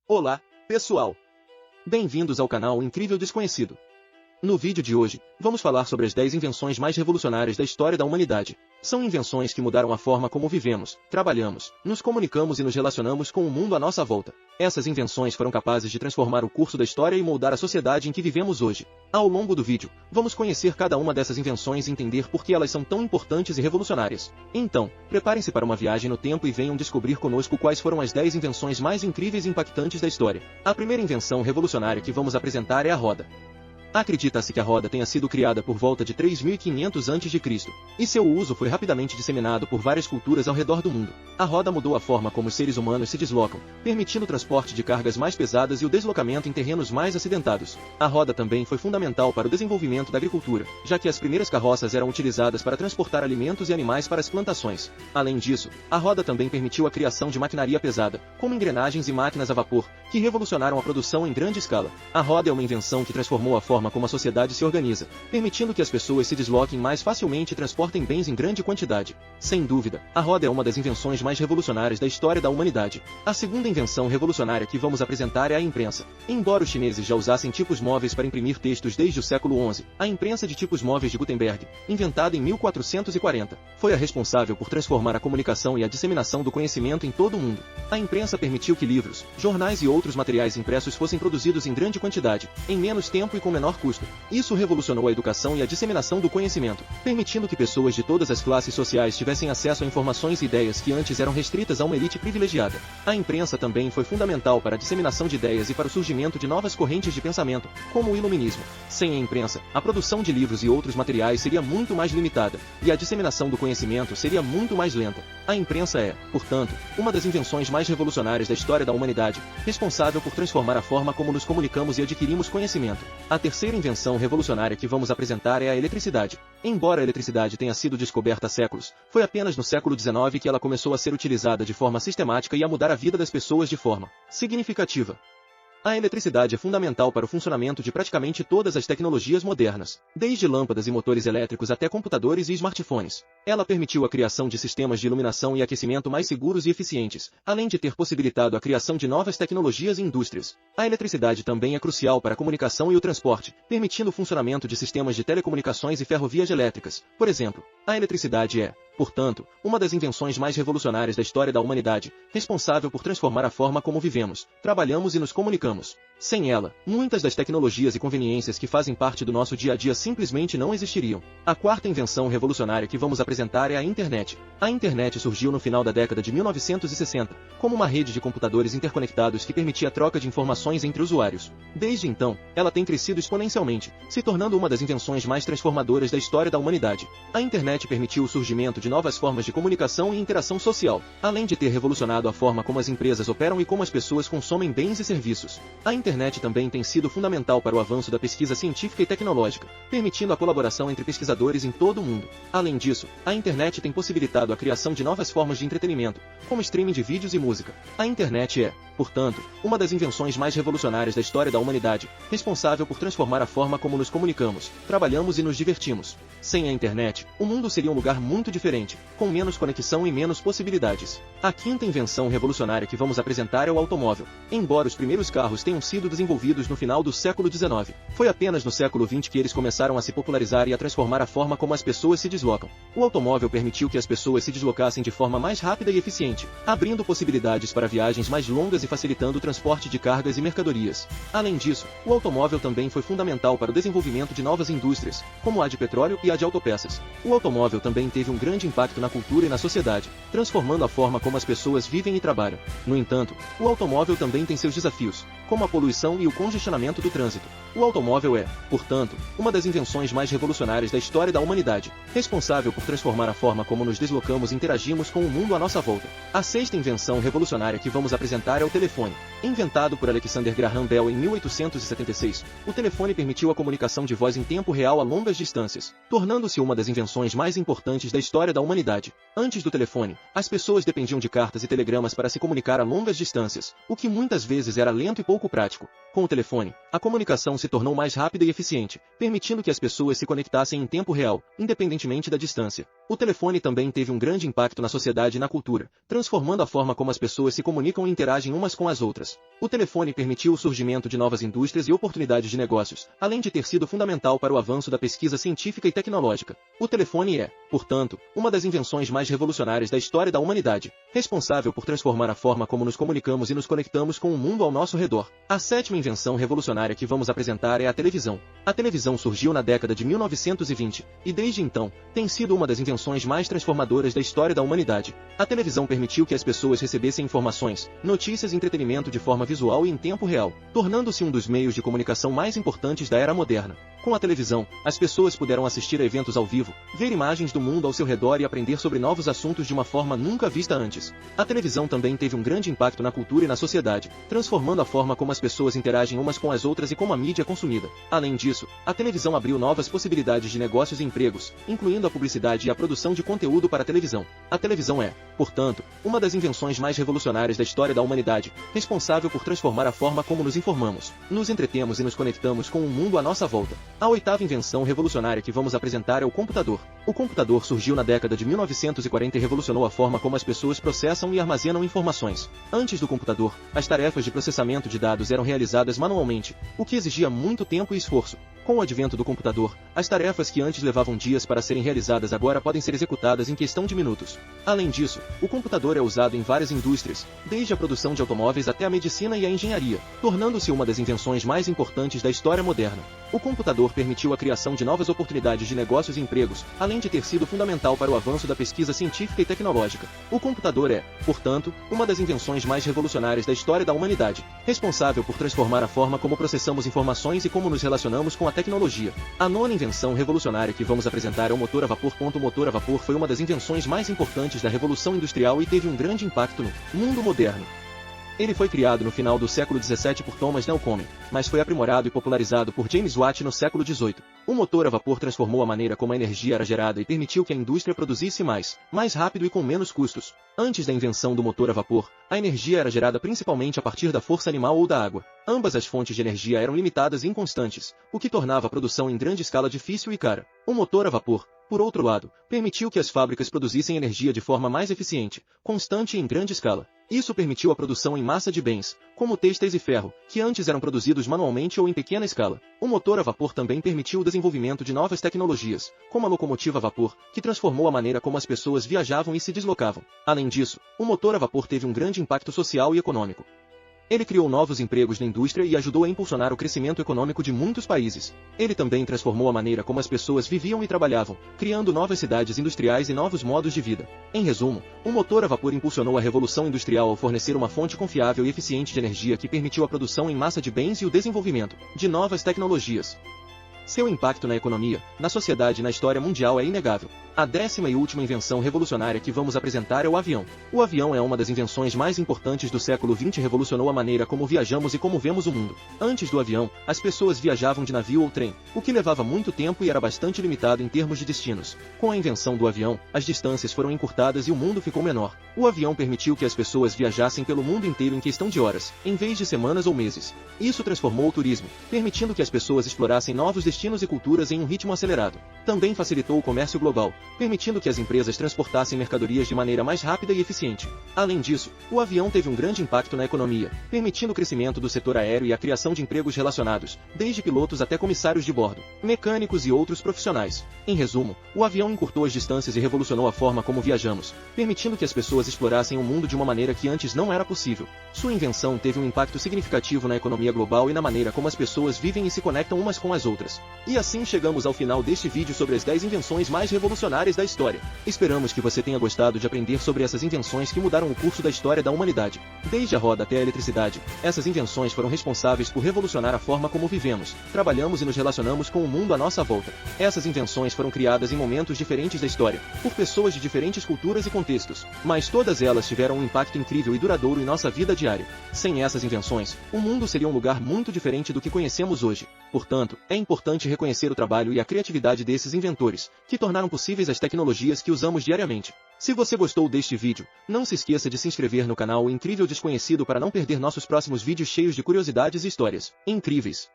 Olá, pessoal! Bem-vindos ao canal Incrível Desconhecido. No vídeo de hoje, vamos falar sobre as 10 invenções mais revolucionárias da história da humanidade. São invenções que mudaram a forma como vivemos, trabalhamos, nos comunicamos e nos relacionamos com o mundo à nossa volta. Essas invenções foram capazes de transformar o curso da história e moldar a sociedade em que vivemos hoje. Ao longo do vídeo, vamos conhecer cada uma dessas invenções e entender por que elas são tão importantes e revolucionárias. Então, preparem-se para uma viagem no tempo e venham descobrir conosco quais foram as 10 invenções mais incríveis e impactantes da história. A primeira invenção revolucionária que vamos apresentar é a roda. Acredita-se que a roda tenha sido criada por volta de 3500 a.C., e seu uso foi rapidamente disseminado por várias culturas ao redor do mundo. A roda mudou a forma como os seres humanos se deslocam, permitindo o transporte de cargas mais pesadas e o deslocamento em terrenos mais acidentados. A roda também foi fundamental para o desenvolvimento da agricultura, já que as primeiras carroças eram utilizadas para transportar alimentos e animais para as plantações. Além disso, a roda também permitiu a criação de maquinaria pesada, como engrenagens e máquinas a vapor, que revolucionaram a produção em grande escala. A roda é uma invenção que transformou a forma como a sociedade se organiza, permitindo que as pessoas se desloquem mais facilmente e transportem bens em grande quantidade. Sem dúvida, a roda é uma das invenções mais revolucionárias da história da humanidade. A segunda invenção revolucionária que vamos apresentar é a imprensa. Embora os chineses já usassem tipos móveis para imprimir textos desde o século XI, a imprensa de tipos móveis de Gutenberg, inventada em 1440, foi a responsável por transformar a comunicação e a disseminação do conhecimento em todo o mundo. A imprensa permitiu que livros, jornais e outros materiais impressos fossem produzidos em grande quantidade, em menos tempo e com menor custo. Isso revolucionou a educação e a disseminação do conhecimento, permitindo que pessoas de todas as classes sociais tivessem acesso a informações e ideias que antes eram restritas a uma elite privilegiada. A imprensa também foi fundamental para a disseminação de ideias e para o surgimento de novas correntes de pensamento, como o iluminismo. Sem a imprensa, a produção de livros e outros materiais seria muito mais limitada, e a disseminação do conhecimento seria muito mais lenta. A imprensa é, portanto, uma das invenções mais revolucionárias da história da humanidade, responsável por transformar a forma como nos comunicamos e adquirimos conhecimento. A terceira invenção revolucionária que vamos apresentar é a eletricidade. Embora a eletricidade tenha sido descoberta há séculos, foi apenas no século XIX que ela começou a ser utilizada de forma sistemática e a mudar a vida das pessoas de forma significativa. A eletricidade é fundamental para o funcionamento de praticamente todas as tecnologias modernas, desde lâmpadas e motores elétricos até computadores e smartphones. Ela permitiu a criação de sistemas de iluminação e aquecimento mais seguros e eficientes, além de ter possibilitado a criação de novas tecnologias e indústrias. A eletricidade também é crucial para a comunicação e o transporte, permitindo o funcionamento de sistemas de telecomunicações e ferrovias elétricas. Por exemplo, a eletricidade é, portanto, uma das invenções mais revolucionárias da história da humanidade, responsável por transformar a forma como vivemos, trabalhamos e nos comunicamos. Sem ela, muitas das tecnologias e conveniências que fazem parte do nosso dia a dia simplesmente não existiriam. A quarta invenção revolucionária que vamos apresentar é a internet. A internet surgiu no final da década de 1960, como uma rede de computadores interconectados que permitia a troca de informações entre usuários. Desde então, ela tem crescido exponencialmente, se tornando uma das invenções mais transformadoras da história da humanidade. A internet permitiu o surgimento de novas formas de comunicação e interação social, além de ter revolucionado a forma como as empresas operam e como as pessoas consomem bens e serviços. A internet também tem sido fundamental para o avanço da pesquisa científica e tecnológica, permitindo a colaboração entre pesquisadores em todo o mundo. Além disso, a internet tem possibilitado a criação de novas formas de entretenimento, como streaming de vídeos e música. A internet é, portanto, uma das invenções mais revolucionárias da história da humanidade, responsável por transformar a forma como nos comunicamos, trabalhamos e nos divertimos. Sem a internet, o mundo seria um lugar muito diferente, com menos conexão e menos possibilidades. A quinta invenção revolucionária que vamos apresentar é o automóvel. Embora os primeiros carros tenham sido desenvolvidos no final do século XIX, foi apenas no século XX que eles começaram a se popularizar e a transformar a forma como as pessoas se deslocam. O automóvel permitiu que as pessoas se deslocassem de forma mais rápida e eficiente, abrindo possibilidades para viagens mais longas e facilitando o transporte de cargas e mercadorias. Além disso, o automóvel também foi fundamental para o desenvolvimento de novas indústrias, como a de petróleo e a de autopeças. O automóvel também teve um grande impacto na cultura e na sociedade, transformando a forma como as pessoas vivem e trabalham. No entanto, o automóvel também tem seus desafios, como a poluição e o congestionamento do trânsito. O automóvel é, portanto, uma das invenções mais revolucionárias da história da humanidade, responsável por transformar a forma como nos deslocamos e interagimos com o mundo à nossa volta. A sexta invenção revolucionária que vamos apresentar é o telefone. Inventado por Alexander Graham Bell em 1876, o telefone permitiu a comunicação de voz em tempo real a longas distâncias, tornando-se uma das invenções mais importantes da história da humanidade. Antes do telefone, as pessoas dependiam de cartas e telegramas para se comunicar a longas distâncias, o que muitas vezes era lento e pouco prático. Com o telefone, a comunicação se tornou mais rápida e eficiente, permitindo que as pessoas se conectassem em tempo real, independentemente da distância. O telefone também teve um grande impacto na sociedade e na cultura, transformando a forma como as pessoas se comunicam e interagem umas com as outras. O telefone permitiu o surgimento de novas indústrias e oportunidades de negócios, além de ter sido fundamental para o avanço da pesquisa científica e tecnológica. O telefone é, portanto, uma das invenções mais revolucionárias da história da humanidade, responsável por transformar a forma como nos comunicamos e nos conectamos com o mundo ao nosso redor. A sétima invenção revolucionária que vamos apresentar é a televisão. A televisão surgiu na década de 1920, e desde então, tem sido uma das invenções mais transformadoras da história da humanidade. A televisão permitiu que as pessoas recebessem informações, notícias e entretenimento de forma visual e em tempo real, tornando-se um dos meios de comunicação mais importantes da era moderna. Com a televisão, as pessoas puderam assistir a eventos ao vivo, ver imagens do mundo ao seu redor e aprender sobre novos assuntos de uma forma nunca vista antes. A televisão também teve um grande impacto na cultura e na sociedade, transformando a forma como as pessoas interagem umas com as outras e como a mídia é consumida. Além disso, a televisão abriu novas possibilidades de negócios e empregos, incluindo a publicidade e a produção de conteúdo para a televisão. A televisão é, portanto, uma das invenções mais revolucionárias da história da humanidade, responsável por transformar a forma como nos informamos, nos entretemos e nos conectamos com o mundo à nossa volta. A oitava invenção revolucionária que vamos apresentar é o computador. O computador surgiu na década de 1940 e revolucionou a forma como as pessoas processam e armazenam informações. Antes do computador, as tarefas de processamento de dados eram realizadas manualmente, o que exigia muito tempo e esforço. Com o advento do computador, as tarefas que antes levavam dias para serem realizadas agora podem ser executadas em questão de minutos. Além disso, o computador é usado em várias indústrias, desde a produção de automóveis até a medicina e a engenharia, tornando-se uma das invenções mais importantes da história moderna. O computador permitiu a criação de novas oportunidades de negócios e empregos, além de ter sido fundamental para o avanço da pesquisa científica e tecnológica. O computador é, portanto, uma das invenções mais revolucionárias da história da humanidade, responsável por transformar a forma como processamos informações e como nos relacionamos com a tecnologia. A nona invenção revolucionária que vamos apresentar é o motor a vapor. O motor a vapor foi uma das invenções mais importantes da Revolução Industrial e teve um grande impacto no mundo moderno. Ele foi criado no final do século XVII por Thomas Newcomen, mas foi aprimorado e popularizado por James Watt no século XVIII. O motor a vapor transformou a maneira como a energia era gerada e permitiu que a indústria produzisse mais rápido e com menos custos. Antes da invenção do motor a vapor, a energia era gerada principalmente a partir da força animal ou da água. Ambas as fontes de energia eram limitadas e inconstantes, o que tornava a produção em grande escala difícil e cara. O motor a vapor, por outro lado, permitiu que as fábricas produzissem energia de forma mais eficiente, constante e em grande escala. Isso permitiu a produção em massa de bens, como têxteis e ferro, que antes eram produzidos manualmente ou em pequena escala. O motor a vapor também permitiu o desenvolvimento de novas tecnologias, como a locomotiva a vapor, que transformou a maneira como as pessoas viajavam e se deslocavam. Além disso, o motor a vapor teve um grande impacto social e econômico. Ele criou novos empregos na indústria e ajudou a impulsionar o crescimento econômico de muitos países. Ele também transformou a maneira como as pessoas viviam e trabalhavam, criando novas cidades industriais e novos modos de vida. Em resumo, o motor a vapor impulsionou a revolução industrial ao fornecer uma fonte confiável e eficiente de energia que permitiu a produção em massa de bens e o desenvolvimento de novas tecnologias. Seu impacto na economia, na sociedade e na história mundial é inegável. A décima e última invenção revolucionária que vamos apresentar é o avião. O avião é uma das invenções mais importantes do século XX e revolucionou a maneira como viajamos e como vemos o mundo. Antes do avião, as pessoas viajavam de navio ou trem, o que levava muito tempo e era bastante limitado em termos de destinos. Com a invenção do avião, as distâncias foram encurtadas e o mundo ficou menor. O avião permitiu que as pessoas viajassem pelo mundo inteiro em questão de horas, em vez de semanas ou meses. Isso transformou o turismo, permitindo que as pessoas explorassem novos destinos e culturas em um ritmo acelerado. Também facilitou o comércio global, permitindo que as empresas transportassem mercadorias de maneira mais rápida e eficiente. Além disso, o avião teve um grande impacto na economia, permitindo o crescimento do setor aéreo e a criação de empregos relacionados, desde pilotos até comissários de bordo, mecânicos e outros profissionais. Em resumo, o avião encurtou as distâncias e revolucionou a forma como viajamos, permitindo que as pessoas explorassem o mundo de uma maneira que antes não era possível. Sua invenção teve um impacto significativo na economia global e na maneira como as pessoas vivem e se conectam umas com as outras. E assim chegamos ao final deste vídeo sobre as 10 invenções mais revolucionárias da história. Esperamos que você tenha gostado de aprender sobre essas invenções que mudaram o curso da história da humanidade. Desde a roda até a eletricidade, essas invenções foram responsáveis por revolucionar a forma como vivemos, trabalhamos e nos relacionamos com o mundo à nossa volta. Essas invenções foram criadas em momentos diferentes da história, por pessoas de diferentes culturas e contextos, mas todas elas tiveram um impacto incrível e duradouro em nossa vida diária. Sem essas invenções, o mundo seria um lugar muito diferente do que conhecemos hoje. Portanto, é importante reconhecer o trabalho e a criatividade desses inventores, que tornaram possíveis as tecnologias que usamos diariamente. Se você gostou deste vídeo, não se esqueça de se inscrever no canal Incrível Desconhecido para não perder nossos próximos vídeos cheios de curiosidades e histórias incríveis.